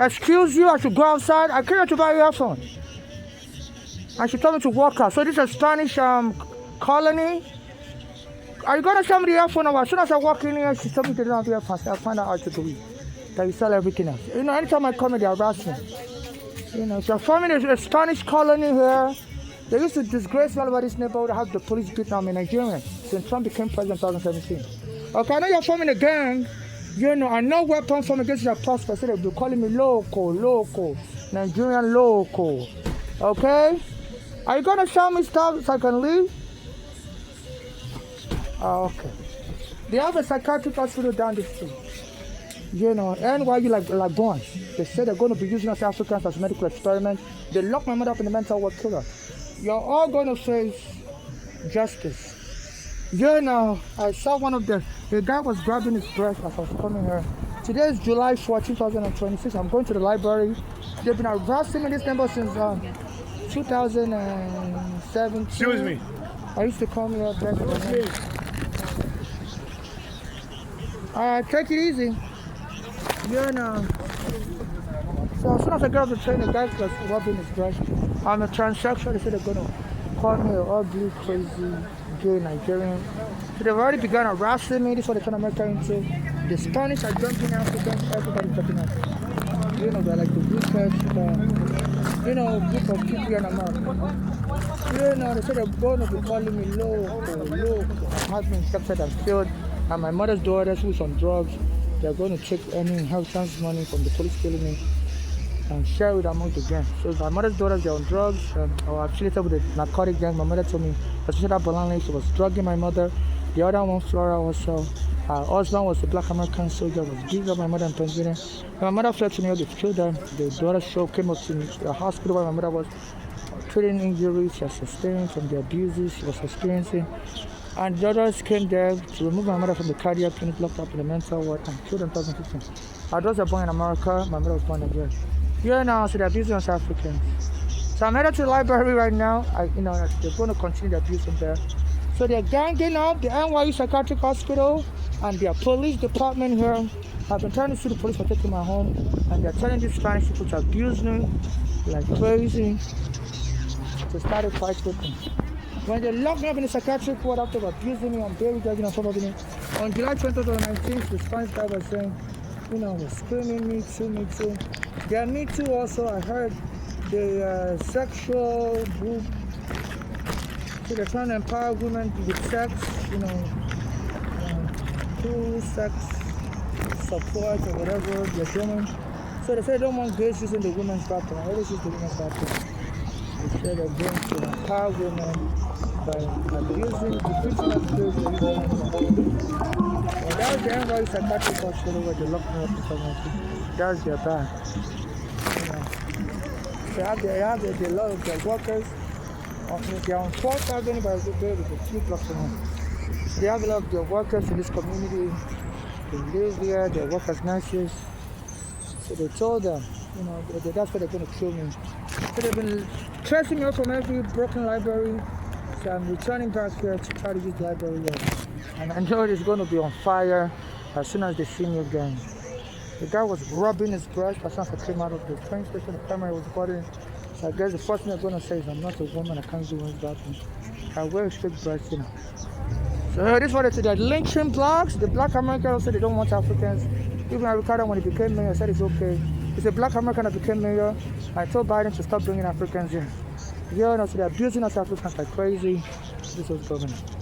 Excuse you, I should go outside. I came here to buy earphone. And she told me to walk out. So this is a Spanish colony. Are you gonna show me the earphone? As soon as I walk in here, she told me to don't have earphones. I'll find out how to do it. That you sell everything else. You know, anytime I come here, they harass me. You know, so forming a Spanish colony here. They used to disgrace me all about this neighborhood, have the police beat on me in Nigeria since Trump became president in 2017. Okay, I know you're forming a gang. You know, I know weapons from against your prosper, so they'll be calling me local, Nigerian local. Okay? Are you gonna show me stuff so I can leave? Oh, okay. They have a psychiatric hospital down the street. You know, and why you like guns? They say they're going to be using us Africans as medical experiments. They locked my mother up in the mental ward killer. You're all going to face justice. You know, I saw one of the guy was grabbing his breast as I was coming here. Today is July 4, 2026. I'm going to the library. They've been harassing me this number since 2017. Excuse me. I used to come here. Take it easy. You know. So as soon as I get off the train, the guy was rubbing his breast. I'm a transsexual. They said they're gonna call me an ugly, crazy, gay Nigerian. So they've already begun harassing me. This is what they turn America into. The Spanish are jumping Africans. Everybody's jumping out. You know, they're like the weakest, group of people in America. You know, they said they're gonna be calling me local. My husband accepted and killed. And my mother's daughters who's on drugs, they're going to take any inheritance money from the police killing me and share it among the gang. So my mother's daughters, they're on drugs, and I was affiliated with the narcotic gang. My mother told me, Patricia Bolanle, she was drugging my mother. The other one, Flora, also. Her husband was a black American soldier, was beating up my mother in Pennsylvania. When my mother fled to New York, they killed her. The daughters came up to the hospital where my mother was treating injuries she had sustained from the abuses she was experiencing. And the others came there to remove my mother from the cardiac clinic, locked up in the mental ward, and killed in 2015. Our daughters were born in America, my mother was born in Nigeria. Here now, so they're abusing us Africans. So I'm headed to the library right now. They're going to continue the abuse from there. So they're ganging up the NYU Psychiatric Hospital and their police department here. I've been trying to sue the police for taking my home, and they're telling these Spanish people to abuse me like crazy. To start a fight with me. When they locked me up in the psychiatric ward after abusing me and barely dragging on top of me, on July 2019, the Spanish guy was saying, was screaming, me too. Yeah, me too also. I heard the sexual group, so they're trying to empower women with sex, through sex support or whatever they're doing. So they say they don't want gays using the women's bathroom. I always use the women's bathroom. They say they're going to empower women by abusing, defeating of gays or using women's bathroom. And that was the NYU Psychiatric Hospital where they locked me up in 2019. That was their bad. They have a lot of their workers. They are on 4th Avenue by the day with a few blocks from home. They have a lot of their workers in this community. They live here, they work as nurses. So they told them, that's why they're going to kill me. So they've been tracing me up from every broken library. So I'm returning back here to try to use the library here. And I know it's going to be on fire as soon as they see me again. The guy was rubbing his breast as soon as I came out of the train station. The camera was recording. So I guess the first thing I'm going to say is I'm not a woman, I can't do women's bathroom. I wear a straight breast, So this is what they said. They're lynching blacks. The black Americans said they don't want Africans. Even Ricardo, when he became mayor, said it's okay. It's a black American that became mayor. I told Biden to stop bringing Africans here. So they're abusing us Africans like crazy. This was government.